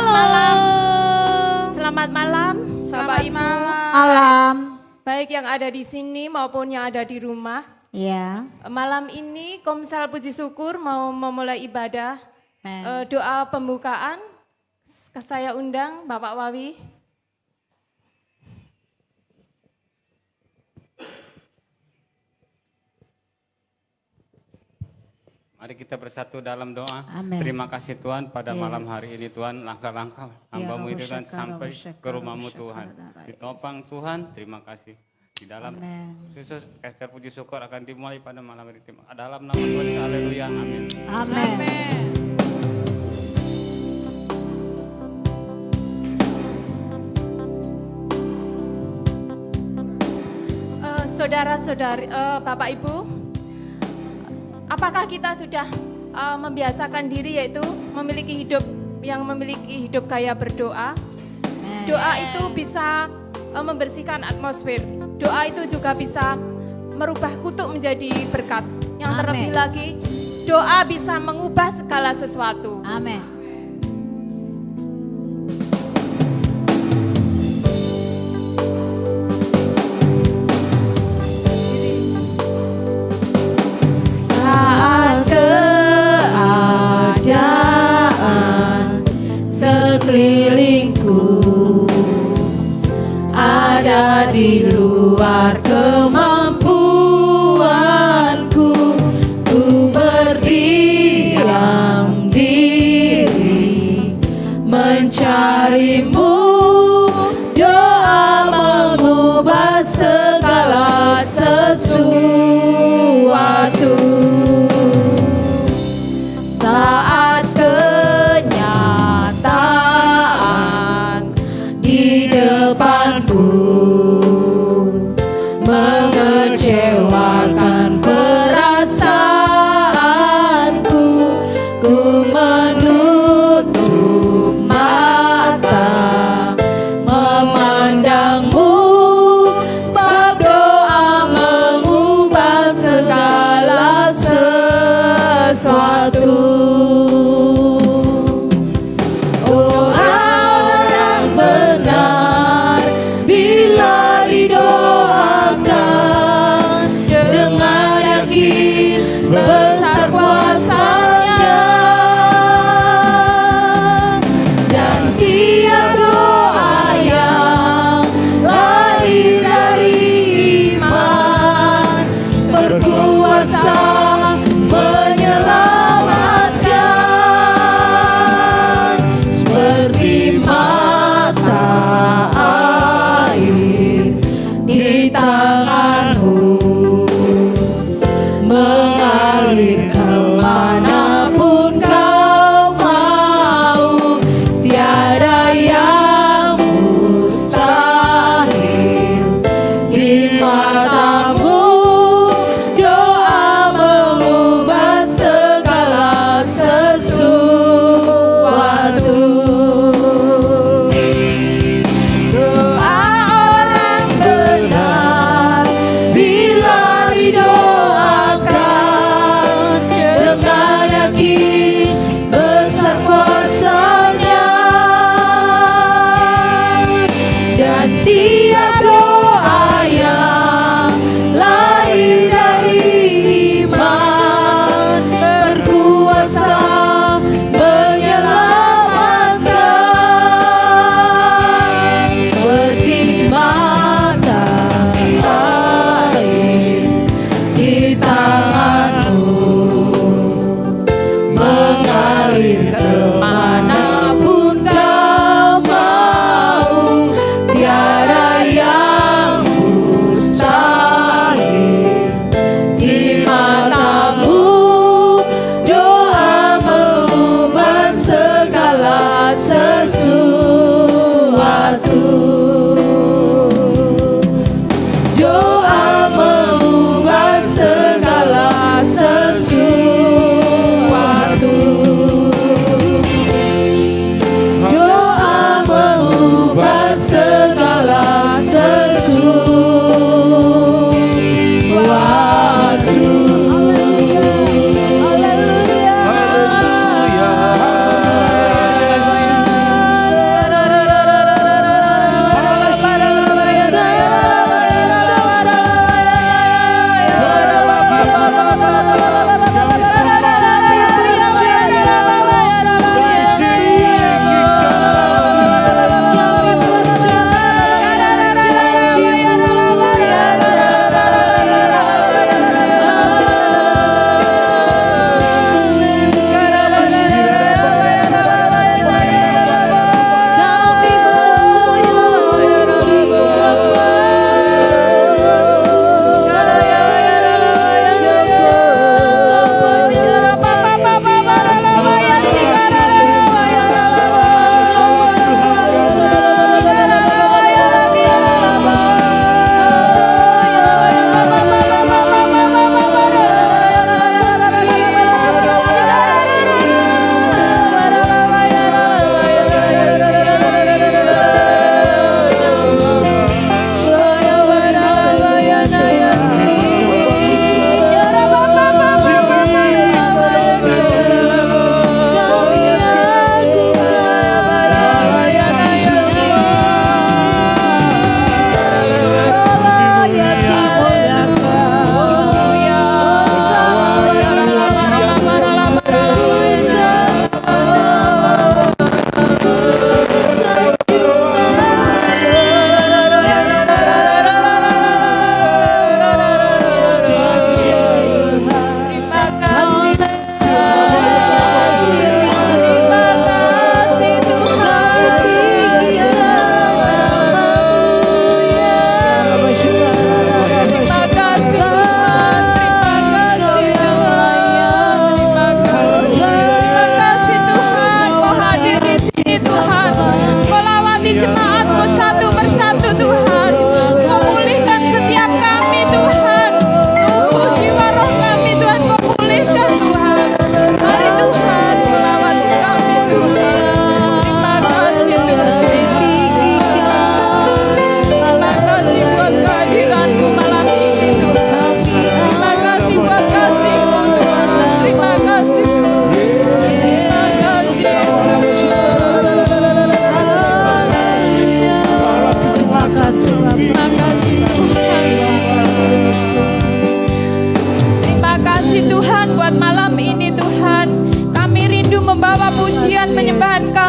malam. Selamat malam, Bapak Ibu. Malam. Baik yang ada di sini maupun yang ada di rumah. Ya. Malam ini Komsel Puji Syukur mau memulai ibadah doa pembukaan. Saya undang Bapak Wawi. Mari kita bersatu dalam doa. Amen. Terima kasih Tuhan pada malam hari ini Tuhan, langkah-langkah hamba-Mu itu Tuhan sampai ke rumah-Mu Tuhan. Ditopang Tuhan, terima kasih. Di dalam khusus Ester Puji Syukur akan dimulai pada malam hari ini. Dalam nama Tuhan, haleluya, amin. Amin. Saudara-saudari, Bapak Ibu, apakah kita sudah membiasakan diri yaitu memiliki hidup gaya berdoa? Doa itu bisa membersihkan atmosfer. Doa itu juga bisa merubah kutuk menjadi berkat. Yang terlebih lagi, doa bisa mengubah segala sesuatu. Amin. Saat keadaan sekelilingku ada di luar kemampuanku, ku berdiam diri mencari-Mu. Doa mengubah segala sesuatu. Saat kenyataan di depanku mengecewakan perasaanku, ku menutup mata memandang-Mu, sebab doa mengubah segala sesuatu. Orang benar bila didoakan dengan yakin besar kuasa-Nya, dan tiap doa yang lahir dari iman berkuasa menyelamatkan, seperti mata air di tangan-Mu mengalir kemanapun Kau mau. Tiada yang mustahil di mata-Mu. Doa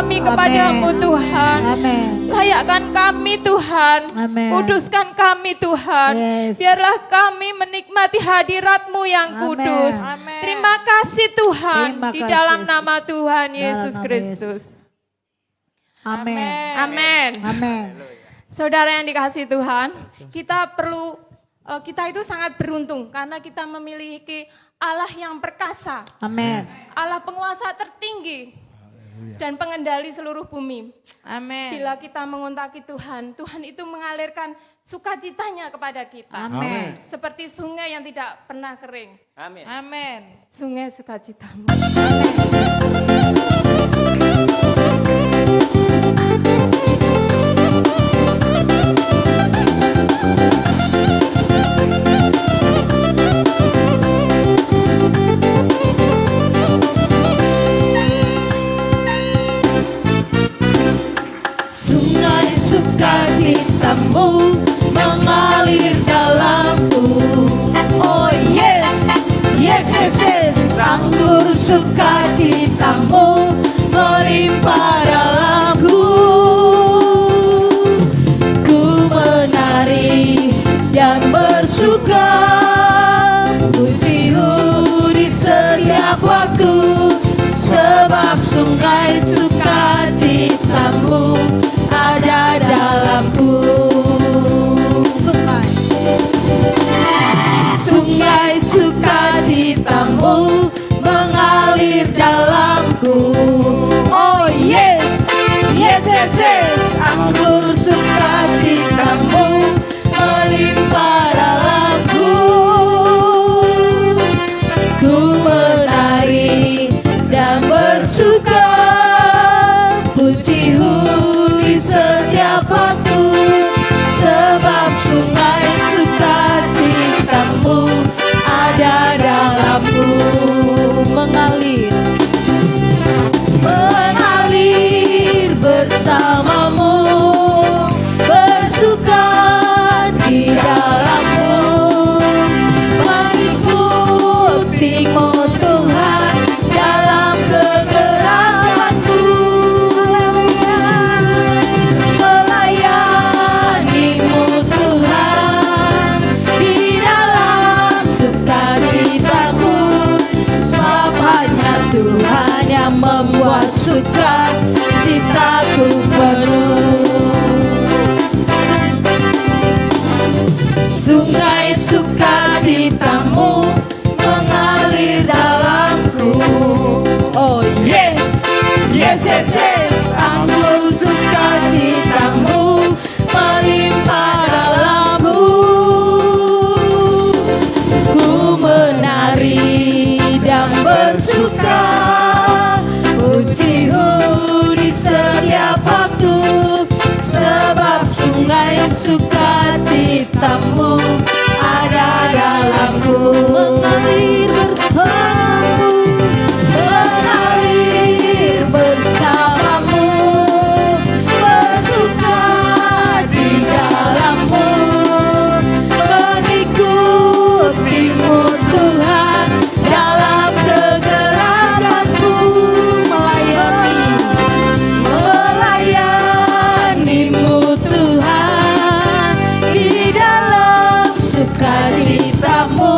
kami kepadamu Tuhan. Amin. Layakkan kami Tuhan. Amin. Kuduskan kami Tuhan. Yes. Biarlah kami menikmati hadirat-Mu yang Amin. kudus. Amin. Terima kasih Tuhan. Terima Di kasih, dalam Yesus. nama Tuhan Dalam Yesus nama Kristus. Amin. Amin. Amin. Saudara yang dikasihi Tuhan, kita itu sangat beruntung karena kita memiliki Allah yang perkasa, Amin. Allah penguasa tertinggi dan pengendali seluruh bumi. Amin. Bila kita mengontaki Tuhan, Tuhan itu mengalirkan sukacitanya kepada kita. Amin. Seperti sungai yang tidak pernah kering. Amin. Amin. Sungai sukacitamu. Sungai sukacitamu mengalir dalamku. Oh yes, yes, yes, yes. Anggur sukacitamu melimpah dalamku. Ku menari dan bersuka, pujimu di setiap waktu, sebab sungai sukacitamu ada dalamku. Sungai sukacitamu mengalir dalamku. Oh yes, yes, yes, yes. Anggur sukacitamu melimpah dalamku. Ku menari dan bersuka, pujimu di setiap waktu, sebab sungai sukacitamu ada dalamku. Mengalir, mengalir bersamamu, bersuka di dalammu, mengikutimu Tuhan dalam kegerakanku, melayanimu Tuhan di dalam sukacitaku, sebab hanya Tuhan yang membuat sukacitaku penuh. Sungai sukacitamu mengalir dalamku. Oh yes, yes, yes, yes. Anggur sukacitamu melimpah dalamku. Ku menari dan bersuka, pujimu di setiap waktu, sebab sungai sukacitamu ada dalamku. Mengalir bersamamu, mengalir bersamamu, bersuka di dalammu, mengikutimu Tuhan dalam kegerakanku, melayanimu Tuhan di dalam sukacitamu,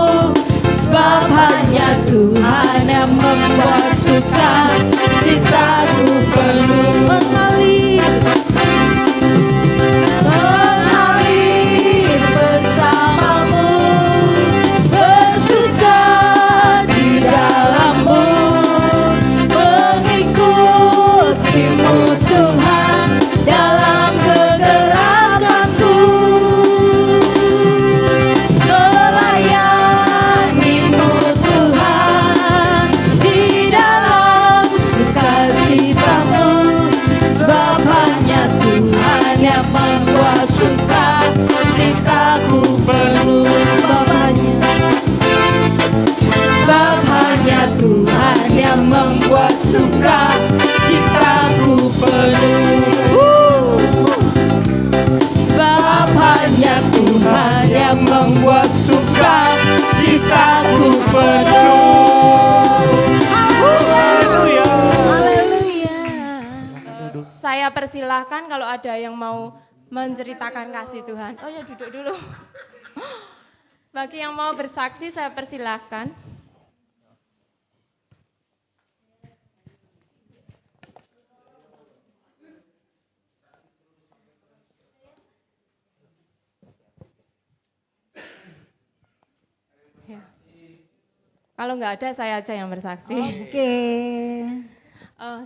sebab hanya Tuhan yang membuat sukacitaku penuh. Mengalir bersamamu, bersuka di dalammu, mengikutimu Tuhan dalam kegerakanku, melayanimu Tuhan di dalam sukacitamu, persilahkan kalau ada yang mau menceritakan kasih Tuhan. Oh ya, duduk dulu. Bagi yang mau bersaksi, saya persilahkan. Ya. Kalau nggak ada, saya aja yang bersaksi. Oke.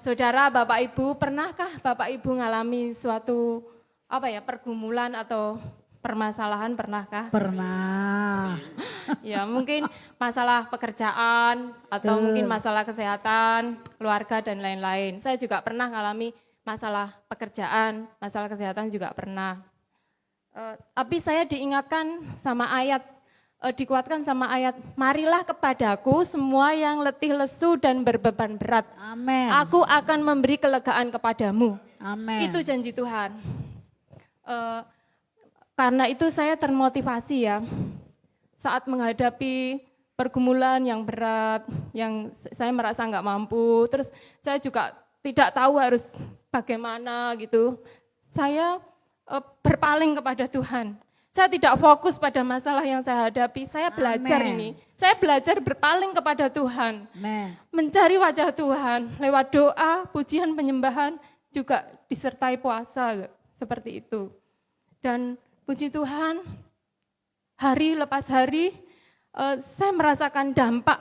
Saudara, Bapak Ibu, pernahkah Bapak Ibu ngalami suatu pergumulan atau permasalahan, pernahkah? Pernah. Ya, mungkin masalah pekerjaan atau mungkin masalah kesehatan, keluarga dan lain-lain. Saya juga pernah ngalami masalah pekerjaan, masalah kesehatan juga pernah. Tapi saya diingatkan sama ayat, dikuatkan sama ayat, marilah kepadaku semua yang letih lesu dan berbeban berat. Amin. Aku akan memberi kelegaan kepadamu. Amin. Itu janji Tuhan. Karena itu saya termotivasi ya, saat menghadapi pergumulan yang berat, yang saya merasa nggak mampu, terus saya juga tidak tahu harus bagaimana gitu. Saya berpaling kepada Tuhan. Saya tidak fokus pada masalah yang saya hadapi, saya belajar ini. Saya belajar berpaling kepada Tuhan. Amen. Mencari wajah Tuhan lewat doa, pujian, penyembahan, juga disertai puasa seperti itu. Dan puji Tuhan, hari lepas hari saya merasakan dampak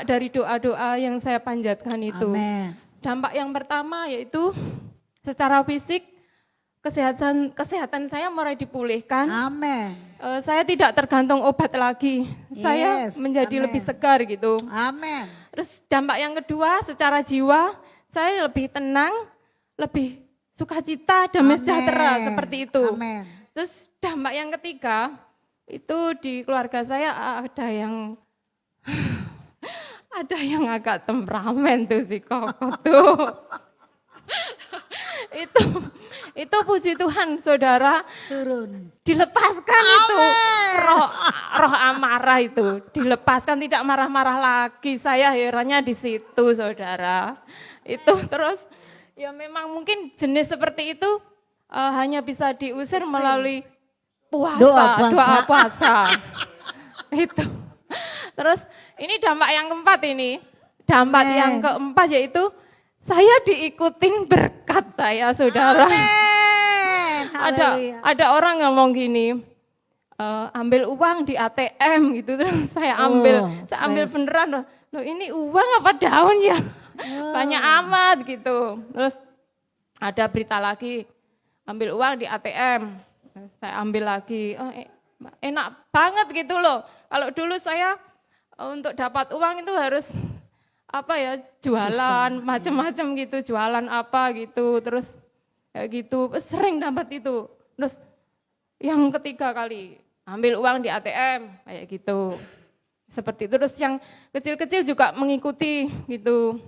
dari doa-doa yang saya panjatkan itu. Amen. Dampak yang pertama yaitu secara fisik, kesehatan saya mulai dipulihkan. Amin. Saya tidak tergantung obat lagi. Saya Yes, menjadi amen. lebih segar gitu. Amin. Terus dampak yang kedua, secara jiwa saya lebih tenang, lebih sukacita, damai sejahtera seperti itu. Amin. Terus dampak yang ketiga, itu di keluarga saya ada yang agak temperamen tuh si Koko tuh. itu puji Tuhan saudara, Turun. dilepaskan itu roh amarah itu, dilepaskan, tidak marah-marah lagi. Saya herannya di situ saudara. Itu terus ya memang mungkin jenis seperti itu hanya bisa diusir melalui doa puasa. Itu. Terus ini dampak yang keempat ini. Dampak yang keempat yaitu saya diikutin berkat saya saudara. Ada orang ngomong gini, ambil uang di ATM gitu, terus saya ambil beneran loh ini uang apa daun ya? Banyak amat gitu. Terus ada berita lagi, ambil uang di ATM, saya ambil lagi, enak banget gitu loh. Kalau dulu saya untuk dapat uang itu harus jualan macam-macam gitu, jualan apa gitu, terus kayak gitu, sering dapat itu. Terus yang ketiga kali, ambil uang di ATM, kayak gitu. Seperti itu, terus yang kecil-kecil juga mengikuti gitu.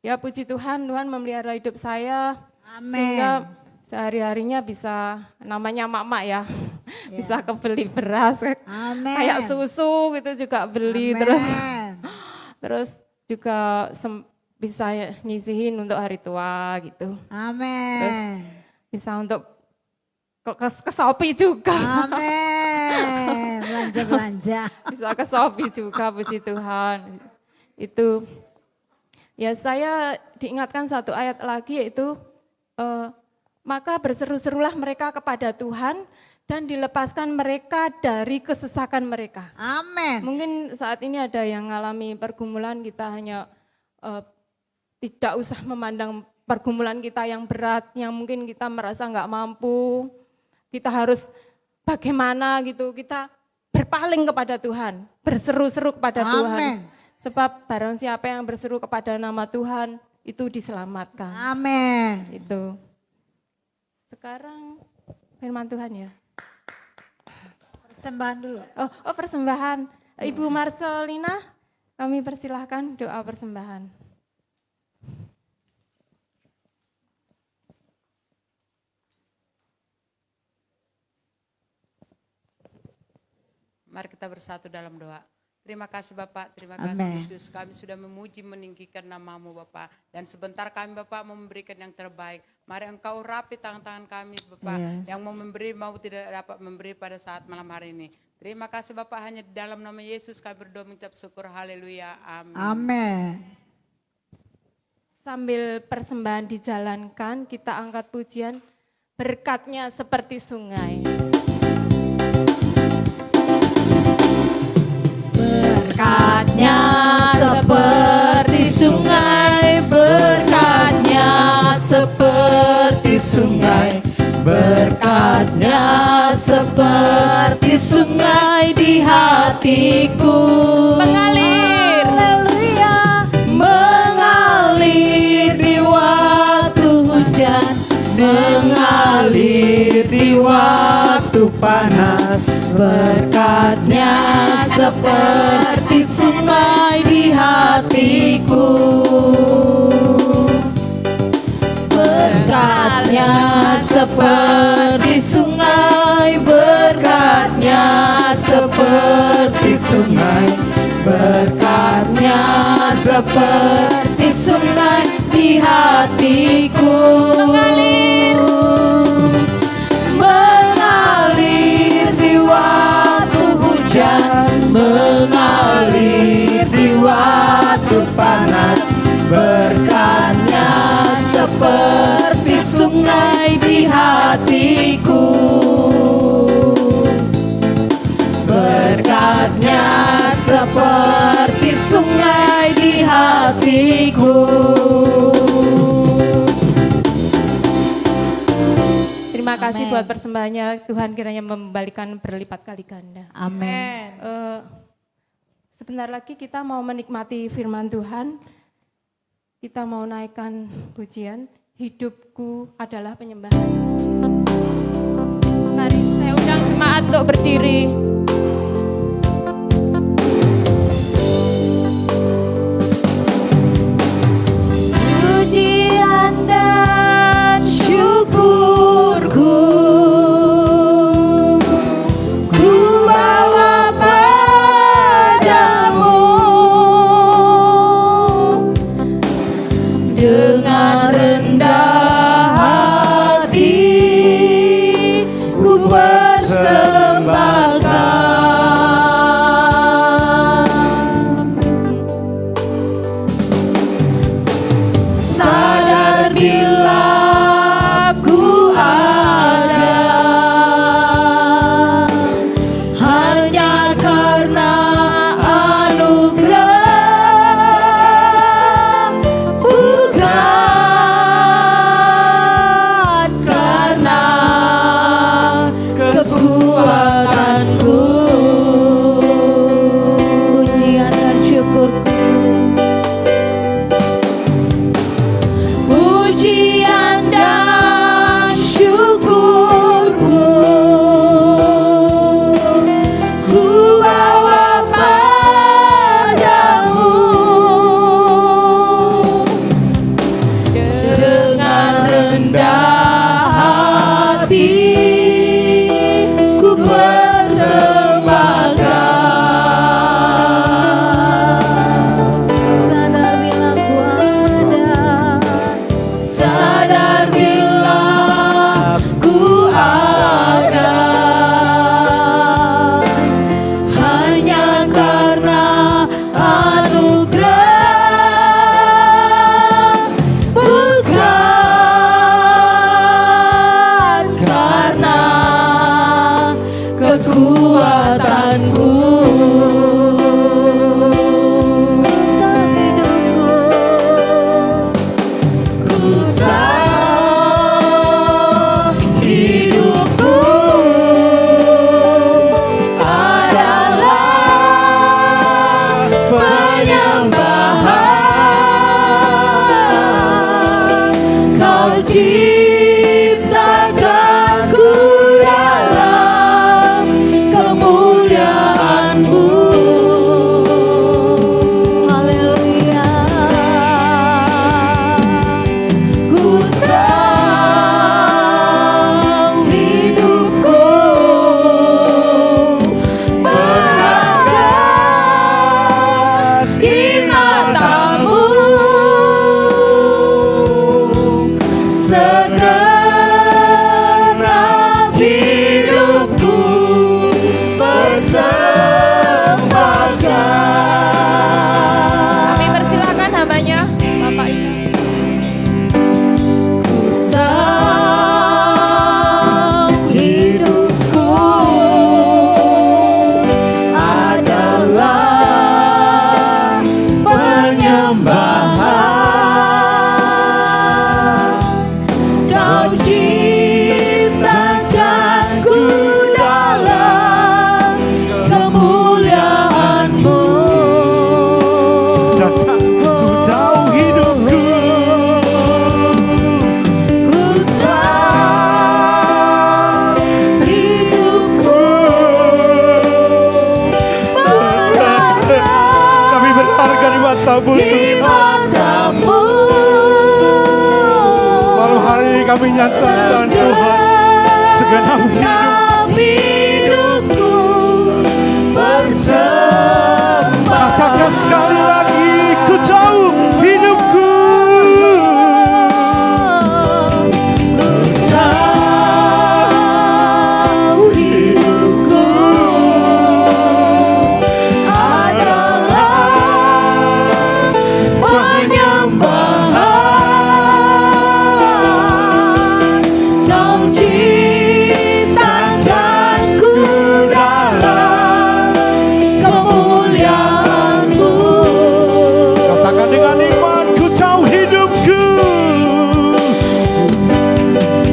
Ya puji Tuhan, Tuhan memelihara hidup saya. Amen. Sehingga sehari-harinya bisa, namanya mak-mak ya, bisa kebeli beras, Amen. kayak susu gitu juga beli. Amen. Terus juga bisa nyisihin untuk hari tua gitu. Amen. Terus bisa untuk ke Shopee juga. Amin. Belanja-belanja. Bisa ke Shopee juga, puji Tuhan. Itu ya saya diingatkan satu ayat lagi yaitu maka berseru-serulah mereka kepada Tuhan dan dilepaskan mereka dari kesesakan mereka. Amin. Mungkin saat ini ada yang mengalami pergumulan, kita hanya tidak usah memandang pergumulan kita yang berat, yang mungkin kita merasa nggak mampu, kita harus bagaimana gitu, kita berpaling kepada Tuhan, berseru-seru kepada Tuhan. Sebab barang siapa yang berseru kepada nama Tuhan, itu diselamatkan. Amin. Itu. Sekarang firman Tuhan ya. Persembahan dulu. Oh persembahan. Ibu Marcelina, kami persilahkan doa persembahan. Mari kita bersatu dalam doa. Terima kasih Bapak, terima kasih Yesus. Kami sudah memuji meninggikan namamu Bapak. Dan sebentar kami Bapak memberikan yang terbaik. Mari Engkau urapi tangan-tangan kami Bapak, Yes. yang mau memberi mau tidak dapat memberi pada saat malam hari ini. Terima kasih Bapak, hanya di dalam nama Yesus kami berdoa mengucap syukur. Haleluya. Amin. Amin. Sambil persembahan dijalankan, kita angkat pujian berkatnya seperti sungai. Berkatnya seperti sungai, berkatnya seperti sungai, berkatnya seperti sungai di hatiku. Mengalir, Haleluya, mengalir di waktu hujan, mengalir di waktu panas. Berkatnya seperti sungai di hatiku. Berkatnya seperti sungai, berkatnya seperti sungai, berkatnya seperti sungai di hatiku. Mengalir di waktu hujan, mengalir di waktu panas. Berkatnya seperti sungai di hatiku. Berkatnya seperti sungai di hatiku. terima kasih buat persembahannya. Tuhan kiranya membalikan berlipat kali ganda. Amin. Sebentar lagi kita mau menikmati firman Tuhan. Kita mau naikkan pujian, hidupku adalah penyembahan. Mari saya undang jemaat untuk berdiri. Pujian dan syukurku ku bawa padamu. Dengan rendah hati ku persembahkan. Sadar bila ku ada hanya karena anugerah, bukan karena kekuatanku. Pujian dan syukurku, pujian dan syukurku ku bawa padamu. Dengan rendah hati ku persembahkan. Sadar bila ku ada, sadar bila ku ada hanya karena anugerah, bukan karena kekuatanku. Dalam hidupku ku tahu hidupku adalah penyembahan. Kau ciptakanku dalam kemuliaan-Mu. Haleluya. Ku tahu hidupku berharga di mata-Mu. Segala berharga di matamu di Tuhan. matamu. Malam hari ini kami nyatakan Tuhan, segenap hidupku bersembah. katakan sekali lagi, ku jauh hidupku. Jauh hidupku adalah penyembahan. Kau ciptakanku dalam kemuliaan-Mu. Katakan dengan iman, ku jauh hidupku.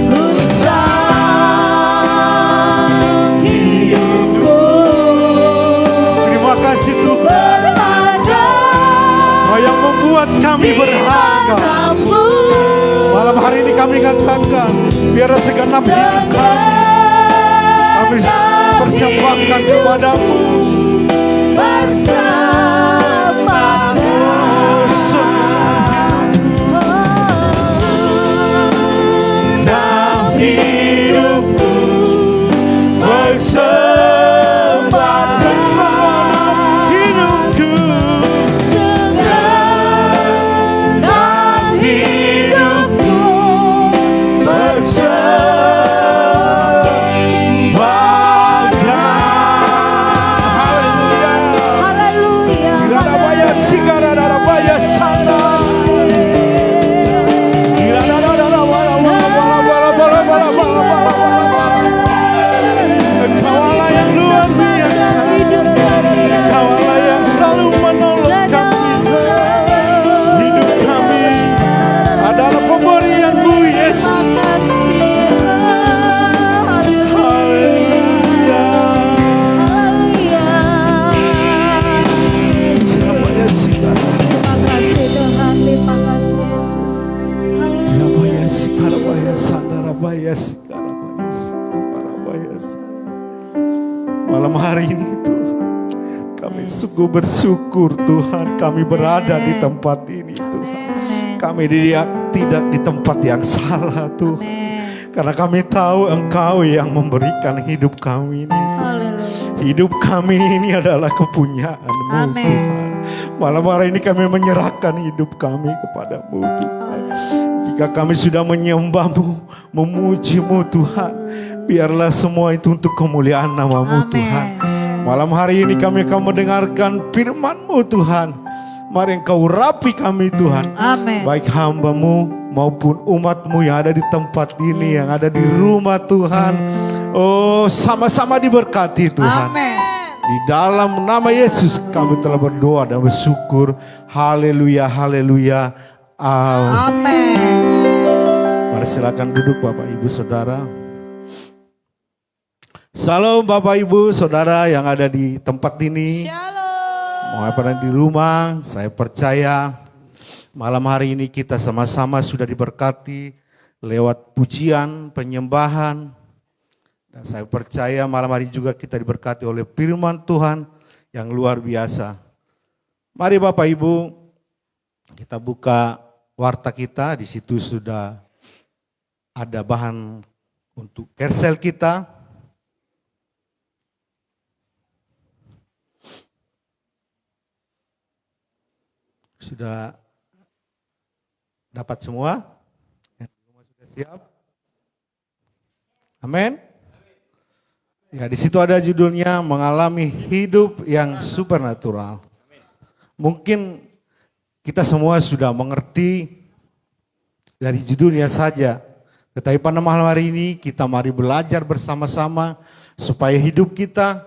Ku jauh hidupku Terima kasih Tuhan, berada Kau yang membuat kami berharga. padamu. Malam hari ini kami katakan, biar segenap hidup kami persembahkan kepadamu. Dalam hidupku bersembahkan Hidupku dalam hidupku Haleluya. Rabaya sigara rabaya sana. Kaulah yang luar biasa. Kaulah yang selalu menolong kami. Hidup kami adalah pemberian-Mu Yesus. Haleluya. Rabaya sigara. Rabaya sigara rabaya sana rabaya sigara rabaya sigara rabaya sana. Malam hari ini Tuhan, kami sungguh bersyukur Tuhan, kami berada di tempat ini Tuhan. Kami tidak di tempat yang salah Tuhan, karena kami tahu Engkau yang memberikan hidup kami ini. Hidup kami ini adalah kepunyaan-Mu Tuhan. Malam hari ini kami menyerahkan hidup kami kepadamu Tuhan. Jika kami sudah menyembah-Mu, memuji-Mu Tuhan, biarlah semua itu untuk kemuliaan nama-Mu Tuhan. Malam hari ini kami akan mendengarkan firman-Mu Tuhan. Mari Engkau urapi kami Tuhan. Amin. Baik hamba-Mu maupun umat-Mu yang ada di tempat ini, yang ada di rumah Tuhan. Oh, sama-sama diberkati Tuhan. Amin. Di dalam nama Yesus kami telah berdoa dan bersyukur. Haleluya, haleluya. Amin. Amin. Mari silakan duduk Bapak Ibu Saudara. Salam Bapak Ibu Saudara yang ada di tempat ini. Mau apa di rumah, saya percaya malam hari ini kita sama-sama sudah diberkati lewat pujian, penyembahan. Dan saya percaya malam hari juga kita diberkati oleh firman Tuhan yang luar biasa. Mari Bapak Ibu, kita buka warta kita, di situ sudah ada bahan untuk kersel kita. Sudah dapat semua? Sudah siap? Amin. Ya, di situ ada judulnya mengalami hidup yang supernatural. Mungkin kita semua sudah mengerti dari judulnya saja. Tetapi pada malam hari ini kita mari belajar bersama-sama supaya hidup kita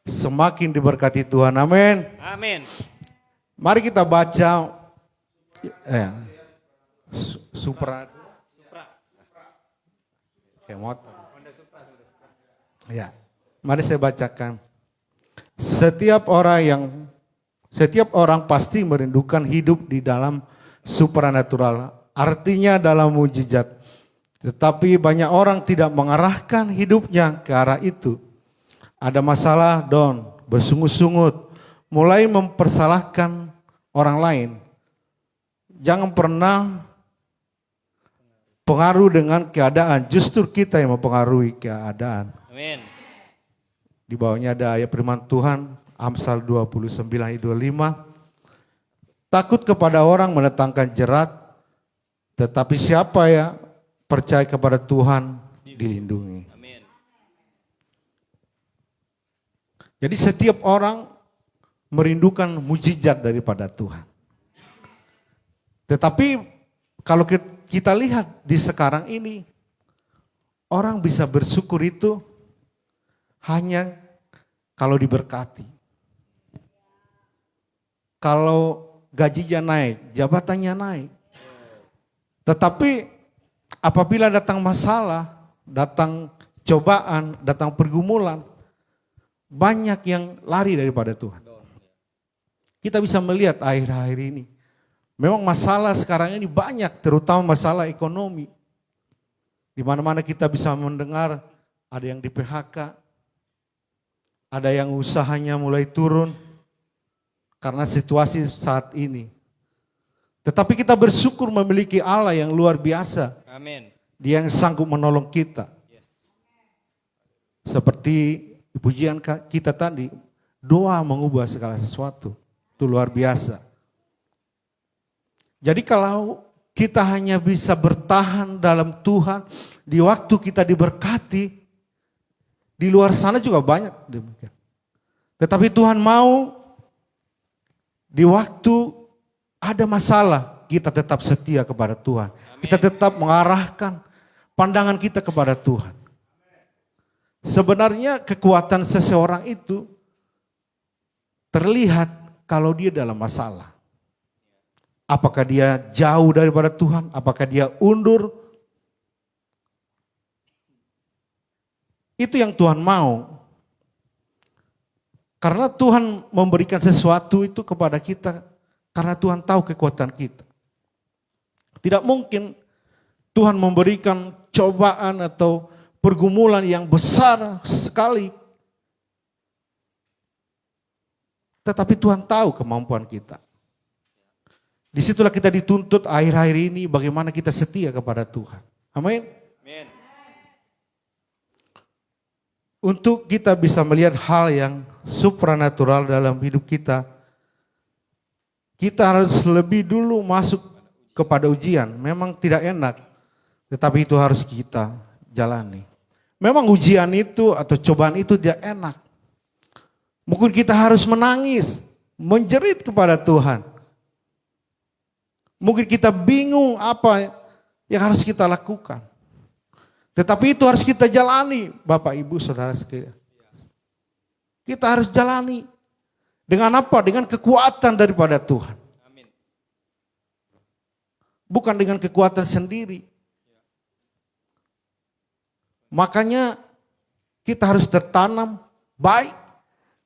semakin diberkati Tuhan. Amin. Amin. Mari kita baca supra. Ya, mari saya bacakan. Setiap orang pasti merindukan hidup di dalam supranatural, artinya dalam mujizat. Tetapi banyak orang tidak mengarahkan hidupnya ke arah itu. Ada masalah, bersungut-sungut, mulai mempersalahkan orang lain, jangan pernah pengaruh dengan keadaan, justru kita yang mempengaruhi keadaan. Amin. Di bawahnya ada ayat firman Tuhan, Amsal 29 ayat 25. Takut kepada orang mendatangkan jerat, tetapi siapa yang percaya kepada Tuhan dilindungi. Amin. Jadi setiap orang merindukan mujizat daripada Tuhan. Tetapi kalau kita lihat di sekarang ini, orang bisa bersyukur itu hanya kalau diberkati. Kalau gajinya naik, jabatannya naik. Tetapi apabila datang masalah, datang cobaan, datang pergumulan, banyak yang lari daripada Tuhan. Kita bisa melihat akhir-akhir ini. Memang masalah sekarang ini banyak, terutama masalah ekonomi. Di mana-mana kita bisa mendengar ada yang di PHK, ada yang usahanya mulai turun karena situasi saat ini. Tetapi kita bersyukur memiliki Allah yang luar biasa. Amin. Dia yang sanggup menolong kita. Seperti pujian kita tadi, doa mengubah segala sesuatu. Itu luar biasa. Jadi kalau kita hanya bisa bertahan dalam Tuhan, di waktu kita diberkati, di luar sana juga banyak demikian. Tetapi Tuhan mau di waktu ada masalah, kita tetap setia kepada Tuhan. Amin. Kita tetap mengarahkan pandangan kita kepada Tuhan. Sebenarnya kekuatan seseorang itu terlihat kalau dia dalam masalah. Apakah dia jauh daripada Tuhan? Apakah dia undur? Itu yang Tuhan mau. Karena Tuhan memberikan sesuatu itu kepada kita karena Tuhan tahu kekuatan kita. Tidak mungkin Tuhan memberikan cobaan atau pergumulan yang besar sekali. Tetapi Tuhan tahu kemampuan kita. Disitulah kita dituntut akhir-akhir ini bagaimana kita setia kepada Tuhan. Amin. Amin. Untuk kita bisa melihat hal yang supranatural dalam hidup kita, kita harus lebih dulu masuk kepada ujian. Memang tidak enak, tetapi itu harus kita jalani. Memang ujian itu atau cobaan itu tidak enak. Mungkin kita harus menangis, menjerit kepada Tuhan. Mungkin kita bingung apa yang harus kita lakukan. Tetapi itu harus kita jalani, Bapak Ibu Saudara sekalian. Kita harus jalani. Dengan apa? Dengan kekuatan daripada Tuhan. Amin. Bukan dengan kekuatan sendiri. Makanya kita harus tertanam baik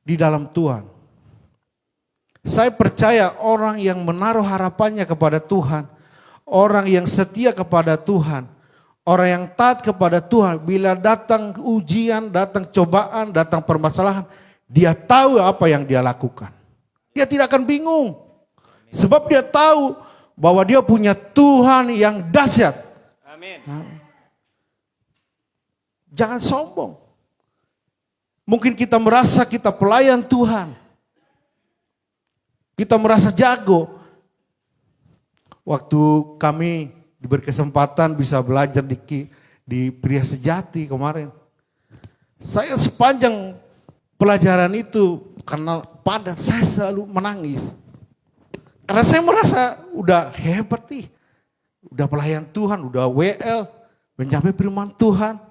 di dalam Tuhan. Saya percaya orang yang menaruh harapannya kepada Tuhan, orang yang setia kepada Tuhan, orang yang taat kepada Tuhan, bila datang ujian, datang cobaan, datang permasalahan, dia tahu apa yang dia lakukan. Dia tidak akan bingung. Sebab dia tahu bahwa dia punya Tuhan yang dahsyat. Amin. Jangan sombong. Mungkin kita merasa kita pelayan Tuhan. Kita merasa jago. Waktu kami diberi kesempatan bisa belajar di Pria Sejati kemarin. Saya sepanjang pelajaran itu karena padat saya selalu menangis. Karena saya merasa udah hebat nih. Udah pelayan Tuhan, udah WL, mencapai firman Tuhan,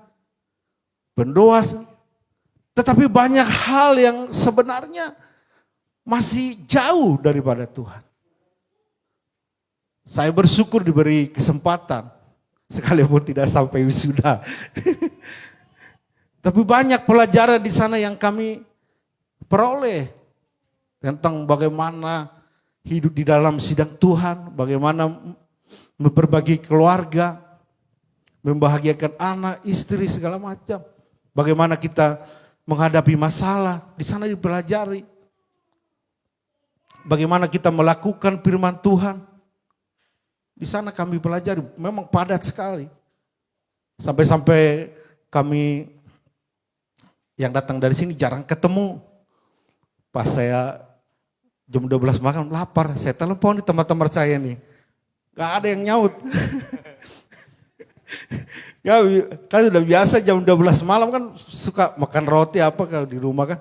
berdoa. Tetapi banyak hal yang sebenarnya masih jauh daripada Tuhan. Saya bersyukur diberi kesempatan, sekalipun tidak sampai wisuda. Tapi banyak pelajaran di sana yang kami peroleh tentang bagaimana hidup di dalam sidang Tuhan, bagaimana memperbagi keluarga, membahagiakan anak, istri, segala macam. Bagaimana kita menghadapi masalah, di sana dipelajari. bagaimana kita melakukan firman Tuhan. Di sana kami pelajari, memang padat sekali. Sampai-sampai kami yang datang dari sini jarang ketemu. Pas saya jam 12 makan lapar, saya telepon di teman-teman saya nih. Gak ada yang nyaut. Ya kan udah biasa jam 12 malam kan suka makan roti apa kalau di rumah kan.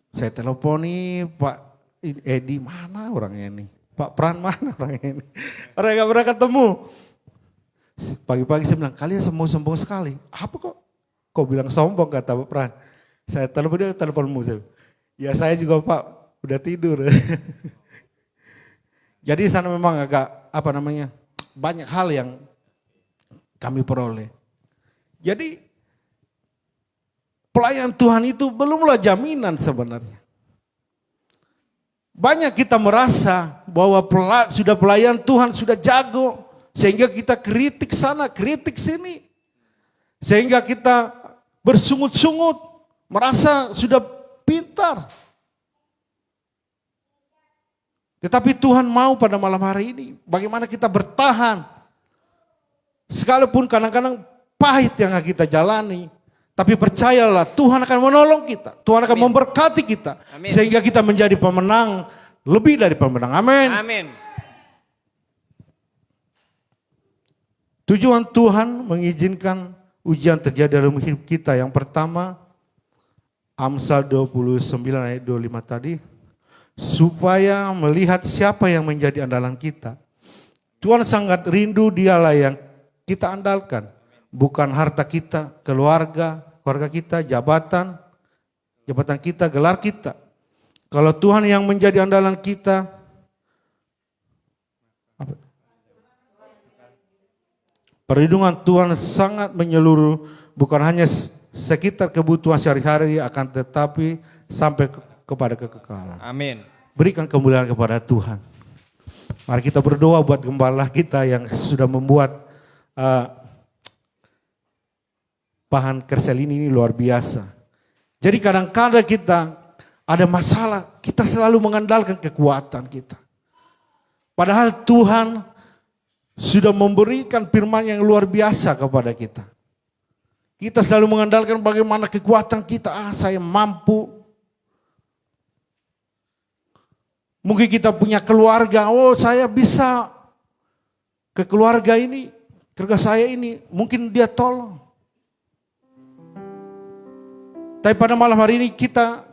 Saya telepon nih Pak Edi, mana orangnya nih? Pak Pran mana orangnya ini? Orang gak pernah ketemu. Pagi-pagi saya bilang, kalian sombong sekali. Apa kok? Kok bilang sombong kata Pak Pran? Saya telepon dia, teleponmu. Ya saya juga Pak, udah tidur. Jadi sana memang agak banyak hal yang kami peroleh. Jadi pelayan Tuhan itu belumlah jaminan sebenarnya. Banyak kita merasa bahwa sudah pelayan Tuhan, sudah jago. Sehingga kita kritik sana, kritik sini. Sehingga kita bersungut-sungut, merasa sudah pintar. Tetapi Tuhan mau pada malam hari ini, bagaimana kita bertahan. Sekalipun kadang-kadang pahit yang kita jalani. Tapi percayalah Tuhan akan menolong kita. Tuhan akan memberkati kita. Amin. Sehingga kita menjadi pemenang, lebih dari pemenang. Amin. Amin. Tujuan Tuhan mengizinkan ujian terjadi dalam hidup kita. Yang pertama, Amsal 29 ayat 25 tadi. Supaya melihat siapa yang menjadi andalan kita. Tuhan sangat rindu dialah yang kita andalkan. Bukan harta kita, keluarga kita, jabatan kita, gelar kita. Kalau Tuhan yang menjadi andalan kita, perlindungan Tuhan sangat menyeluruh, bukan hanya sekitar kebutuhan sehari-hari, akan tetapi sampai kepada kekekalan. Amin. Berikan kemuliaan kepada Tuhan. Mari kita berdoa buat gembala kita yang sudah membuat bahan kersel ini luar biasa. Jadi kadang-kadang kita ada masalah, kita selalu mengandalkan kekuatan kita. Padahal Tuhan sudah memberikan firman yang luar biasa kepada kita. Kita selalu mengandalkan bagaimana kekuatan kita, saya mampu. Mungkin kita punya keluarga, saya bisa ke keluarga ini, keluarga saya ini, mungkin dia tolong. Tapi pada malam hari ini kita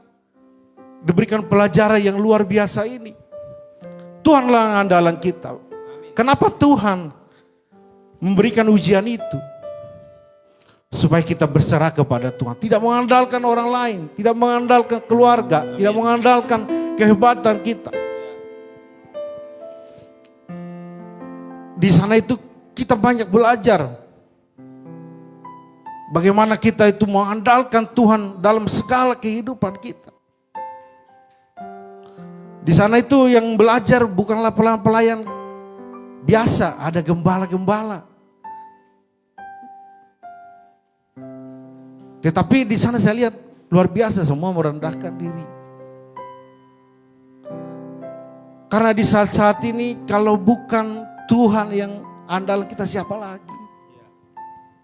diberikan pelajaran yang luar biasa ini. Tuhanlah andalan kita. Kenapa Tuhan memberikan ujian itu? Supaya kita berserah kepada Tuhan. Tidak mengandalkan orang lain, tidak mengandalkan keluarga, tidak mengandalkan kehebatan kita. Di sana itu kita banyak belajar. Bagaimana kita itu mengandalkan Tuhan dalam segala kehidupan kita. Di sana itu yang belajar bukanlah pelayan biasa, ada gembala-gembala. Tetapi di sana saya lihat luar biasa, semua merendahkan diri. Karena di saat-saat ini kalau bukan Tuhan yang andalan kita, siapa lagi?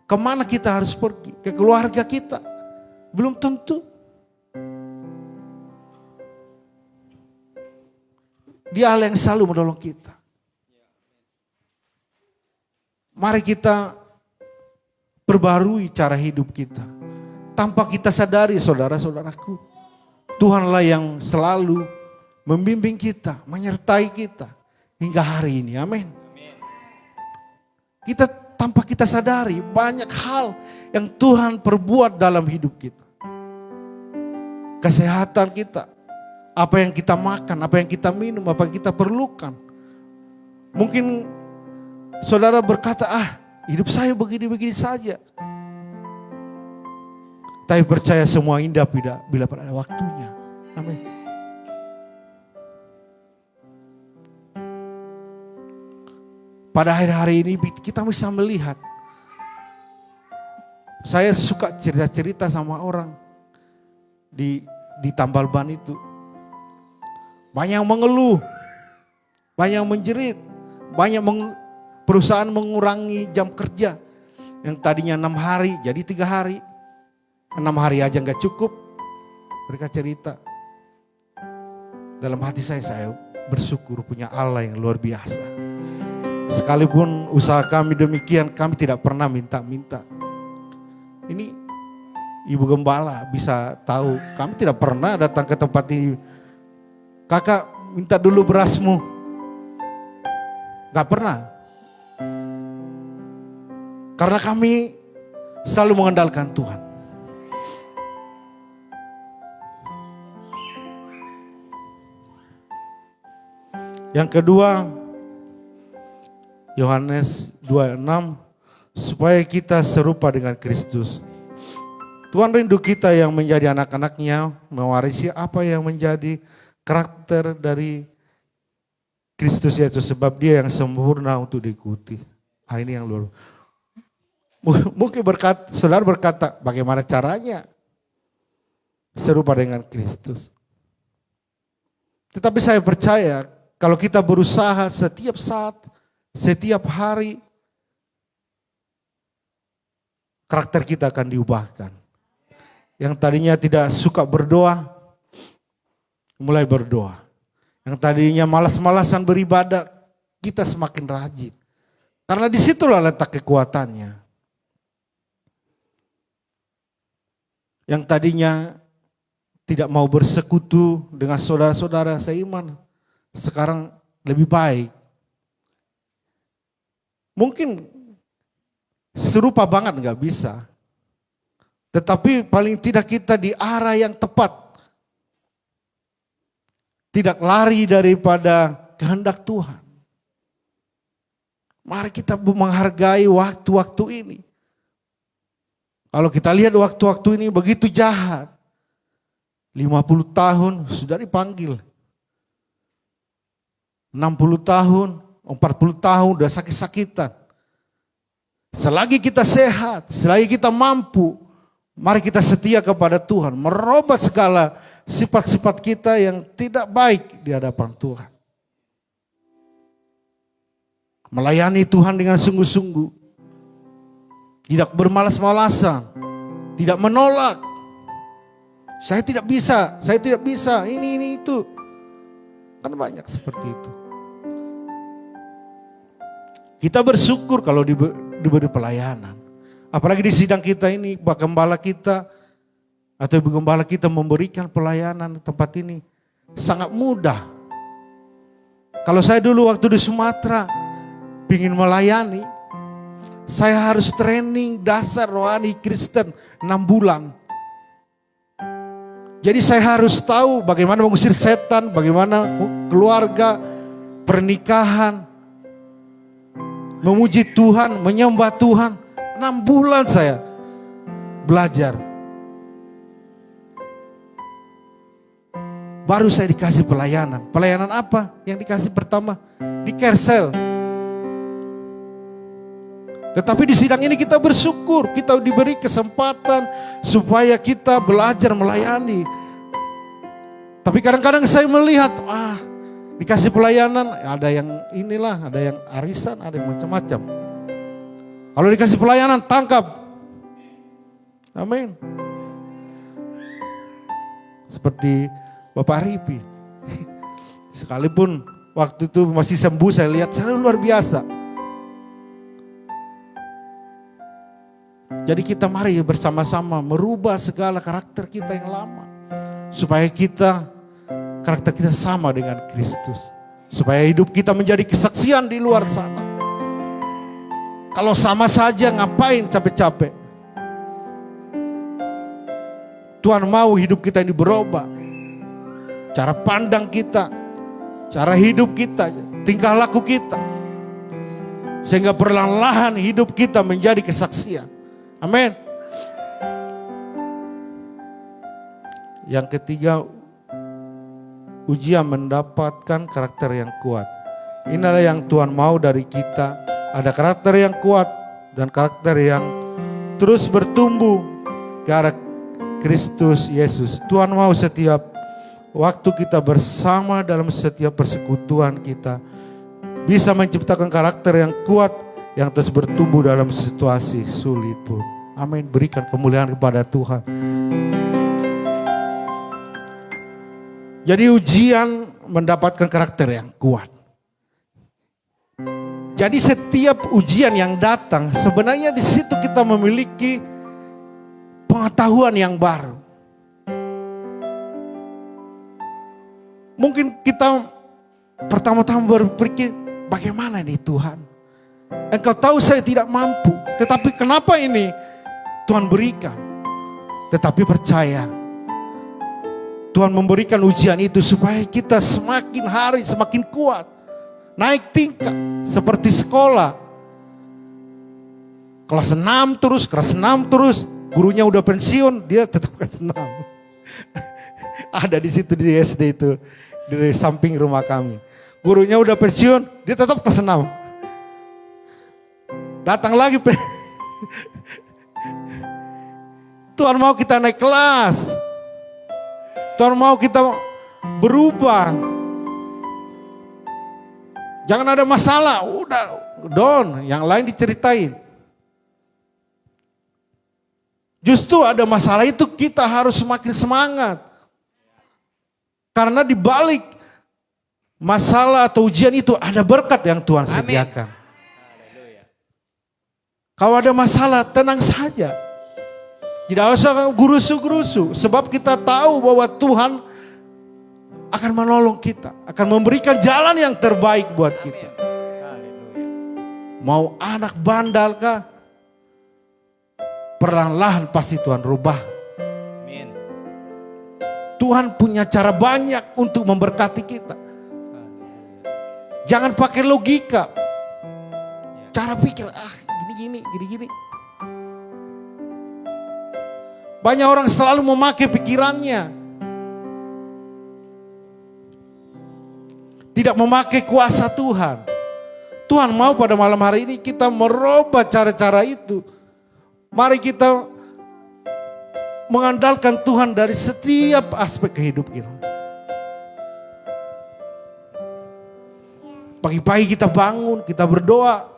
Kemana kita harus pergi? Ke keluarga kita? Belum tentu. Dia Allah yang selalu menolong kita. Mari kita perbarui cara hidup kita. Tanpa kita sadari, saudara-saudaraku, Tuhanlah yang selalu membimbing kita, menyertai kita hingga hari ini. Amin. Kita tanpa kita sadari banyak hal yang Tuhan perbuat dalam hidup kita. Kesehatan kita, apa yang kita makan, apa yang kita minum, apa yang kita perlukan. Mungkin saudara berkata, hidup saya begini-begini saja. Tapi percaya semua indah bila pada waktunya. Amin. Pada hari-hari ini kita bisa melihat. Saya suka cerita-cerita sama orang di Tambal Ban itu. Banyak yang mengeluh, banyak yang menjerit, banyak perusahaan mengurangi jam kerja. Yang tadinya 6 hari jadi 3 hari. 6 hari aja nggak cukup. Mereka cerita. Dalam hati saya bersyukur punya Allah yang luar biasa. Sekalipun usaha kami demikian, kami tidak pernah minta-minta. Ini Ibu Gembala bisa tahu, kami tidak pernah datang ke tempat ini. Kakak minta dulu berasmu. Gak pernah. Karena kami selalu mengandalkan Tuhan. Yang kedua, Yohanes 2:6, supaya kita serupa dengan Kristus. Tuhan rindu kita yang menjadi anak-anaknya, mewarisi apa yang menjadi karakter dari Kristus, yaitu sebab dia yang sempurna untuk diikuti. Ini yang luar. Mungkin saudara berkata, bagaimana caranya serupa dengan Kristus? Tetapi saya percaya, kalau kita berusaha setiap saat, setiap hari, karakter kita akan diubahkan. Yang tadinya tidak suka berdoa, mulai berdoa. Yang tadinya malas-malasan beribadah, kita semakin rajin. Karena disitulah letak kekuatannya. Yang tadinya tidak mau bersekutu dengan saudara-saudara seiman, sekarang lebih baik. Mungkin serupa banget nggak bisa. Tetapi paling tidak kita di arah yang tepat. Tidak lari daripada kehendak Tuhan. Mari kita menghargai waktu-waktu ini. Kalau kita lihat waktu-waktu ini begitu jahat. 50 tahun sudah dipanggil. 60 tahun, 40 tahun udah sakit-sakitan. Selagi kita sehat, selagi kita mampu, mari kita setia kepada Tuhan. Merubah segala sifat-sifat kita yang tidak baik di hadapan Tuhan. Melayani Tuhan dengan sungguh-sungguh. Tidak bermalas-malasan. Tidak menolak. Saya tidak bisa, ini itu. Kan banyak seperti itu. Kita bersyukur kalau diberi pelayanan. Apalagi di sidang kita ini, Pak Gembala kita atau Ibu Gembala kita memberikan pelayanan di tempat ini sangat mudah. Kalau saya dulu waktu di Sumatera ingin melayani, saya harus training dasar rohani Kristen 6 bulan. Jadi saya harus tahu bagaimana mengusir setan, bagaimana keluarga, pernikahan, memuji Tuhan, menyembah Tuhan. 6 bulan saya belajar. Baru saya dikasih pelayanan. Pelayanan apa yang dikasih pertama? Di Kersel. Tetapi di sidang ini kita bersyukur, kita diberi kesempatan supaya kita belajar melayani. Tapi kadang-kadang saya melihat, dikasih pelayanan, ada yang inilah, ada yang arisan, ada yang macam-macam. Kalau dikasih pelayanan, tangkap. Amin. Seperti Bapak Ripi. Sekalipun waktu itu masih sembuh, saya lihat saya luar biasa. Jadi kita mari bersama-sama merubah segala karakter kita yang lama. Supaya karakter kita sama dengan Kristus. Supaya hidup kita menjadi kesaksian di luar sana. Kalau sama saja ngapain capek-capek? Tuhan mau hidup kita ini berubah. Cara pandang kita, cara hidup kita, tingkah laku kita. Sehingga perlahan-lahan hidup kita menjadi kesaksian. Amin. Yang ketiga, ujian mendapatkan karakter yang kuat. Inilah yang Tuhan mau dari kita. Ada karakter yang kuat dan karakter yang terus bertumbuh ke arah Kristus Yesus. Tuhan mau setiap waktu kita bersama dalam setiap persekutuan kita bisa menciptakan karakter yang kuat yang terus bertumbuh dalam situasi sulit pun. Amin. Berikan kemuliaan kepada Tuhan. Jadi ujian mendapatkan karakter yang kuat. Jadi setiap ujian yang datang sebenarnya di situ kita memiliki pengetahuan yang baru. Mungkin kita pertama-tama berpikir, bagaimana ini Tuhan? Engkau tahu saya tidak mampu, tetapi kenapa ini Tuhan berikan? Tetapi percaya, Tuhan memberikan ujian itu supaya kita semakin hari semakin kuat. Naik tingkat seperti sekolah. Kelas 6 terus, gurunya udah pensiun, dia tetap kelas 6. Ada di situ di SD itu, di samping rumah kami. Gurunya udah pensiun, dia tetap kelas 6. Datang lagi, Tuhan mau kita naik kelas. Tuhan mau kita berubah. Jangan ada masalah, udah down, yang lain diceritain. Justru ada masalah itu kita harus semakin semangat. Karena di balik masalah atau ujian itu ada berkat yang Tuhan sediakan. Kalau ada masalah tenang saja. Tidak usah gerusu-gerusu. Sebab kita tahu bahwa Tuhan akan menolong kita. Akan memberikan jalan yang terbaik buat kita. Mau anak bandal kah? Perlahan-lahan pasti Tuhan rubah. Tuhan punya cara banyak untuk memberkati kita. Jangan pakai logika. Cara pikir, gini. Banyak orang selalu memakai pikirannya. Tidak memakai kuasa Tuhan. Tuhan mau pada malam hari ini kita merubah cara-cara itu. Mari kita mengandalkan Tuhan dari setiap aspek kehidupan kita. Pagi-pagi kita bangun, kita berdoa.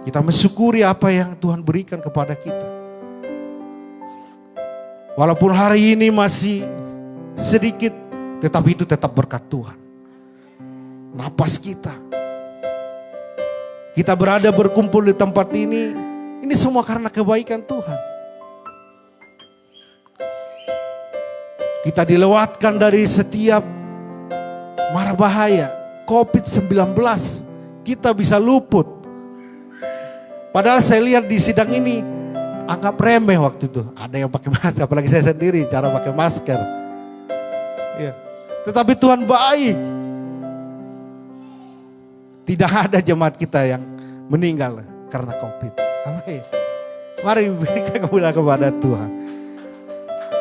Kita mensyukuri apa yang Tuhan berikan kepada kita. Walaupun hari ini masih sedikit, tetapi itu tetap berkat Tuhan. Napas kita. Kita berada berkumpul di tempat ini semua karena kebaikan Tuhan. Kita dilewatkan dari setiap mara bahaya, COVID-19. Kita bisa luput. Padahal saya lihat di sidang ini, anggap remeh waktu itu. Ada yang pakai masker, apalagi saya sendiri, cara pakai masker. Ya. Tetapi Tuhan baik. Tidak ada jemaat kita yang meninggal karena COVID. Amin. Mari berikan kemuliaan kepada Tuhan.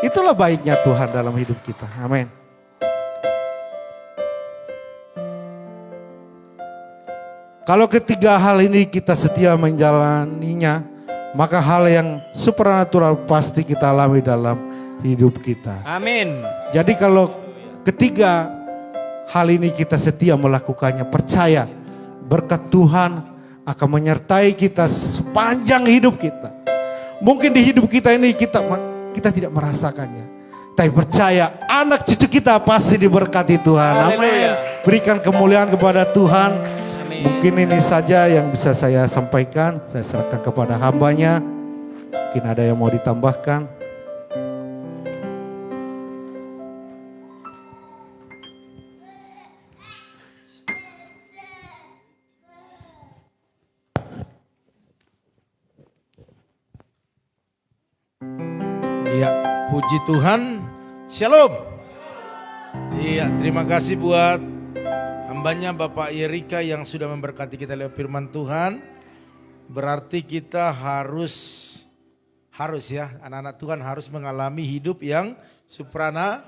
Itulah baiknya Tuhan dalam hidup kita. Amin. Kalau ketiga hal ini kita setia menjalaninya, maka hal yang supernatural pasti kita alami dalam hidup kita. Amin. Jadi kalau ketiga hal ini kita setia melakukannya, percaya berkat Tuhan akan menyertai kita sepanjang hidup kita. Mungkin di hidup kita ini kita tidak merasakannya, tapi percaya anak cucu kita pasti diberkati Tuhan. Amin. Berikan kemuliaan kepada Tuhan. Amin. Mungkin ini saja yang bisa saya sampaikan. Saya serahkan kepada hambanya. Mungkin ada yang mau ditambahkan. Iya, puji Tuhan. Shalom. Iya, terima kasih buat hambanya Bapak Yerika yang sudah memberkati kita lewat firman Tuhan. Berarti kita harus ya, anak-anak Tuhan harus mengalami hidup yang supranatural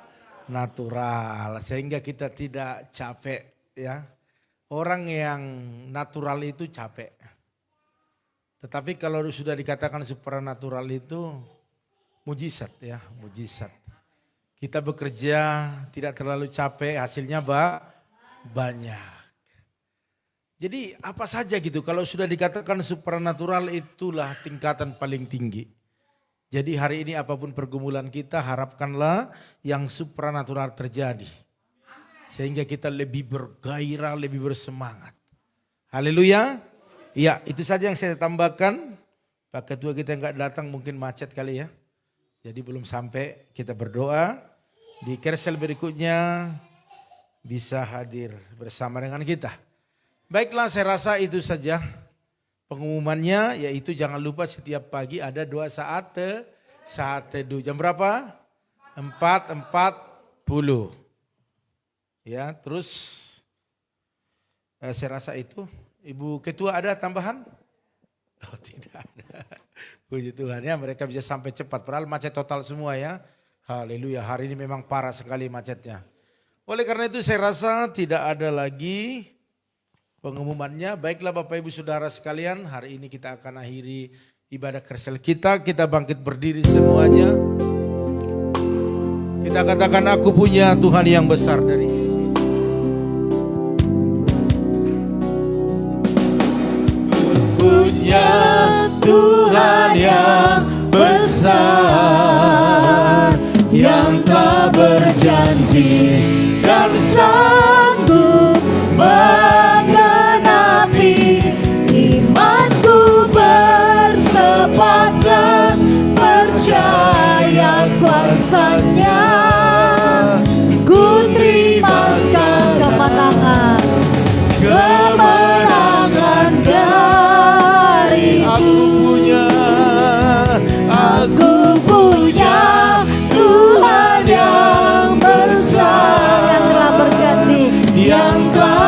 sehingga kita tidak capek ya. Orang yang natural itu capek. Tetapi kalau sudah dikatakan supranatural itu mujizat ya, mujizat. Kita bekerja tidak terlalu capek, hasilnya banyak. Jadi apa saja gitu, kalau sudah dikatakan supranatural itulah tingkatan paling tinggi. Jadi hari ini apapun pergumulan kita, harapkanlah yang supranatural terjadi. Sehingga kita lebih bergairah, lebih bersemangat. Haleluya. Ya, itu saja yang saya tambahkan. Pak Ketua kita enggak datang, mungkin macet kali ya. Jadi belum sampai, kita berdoa. Di carousel berikutnya bisa hadir bersama dengan kita. Baiklah, saya rasa itu saja pengumumannya, yaitu jangan lupa setiap pagi ada doa saat teduh. Jam berapa? 4.40. Ya, terus saya rasa itu. Ibu Ketua ada tambahan? Oh, tidak ada. Puji Tuhan ya, mereka bisa sampai cepat. Padahal macet total semua ya. Haleluya, hari ini memang parah sekali macetnya. Oleh karena itu saya rasa tidak ada lagi pengumumannya. Baiklah Bapak Ibu Saudara sekalian, hari ini kita akan akhiri ibadah kersel kita. Kita bangkit berdiri semuanya. Kita katakan, aku punya Tuhan yang besar dari ini. Punya Tuhan yang besar, yang telah berjanji dan sanggup menggenapi. Imanku bersepakat percaya kuasanya. Ku terima kemenangan, kemenangan dari Aku punya Tuhan yang besar, yang telah berjanji, yang telah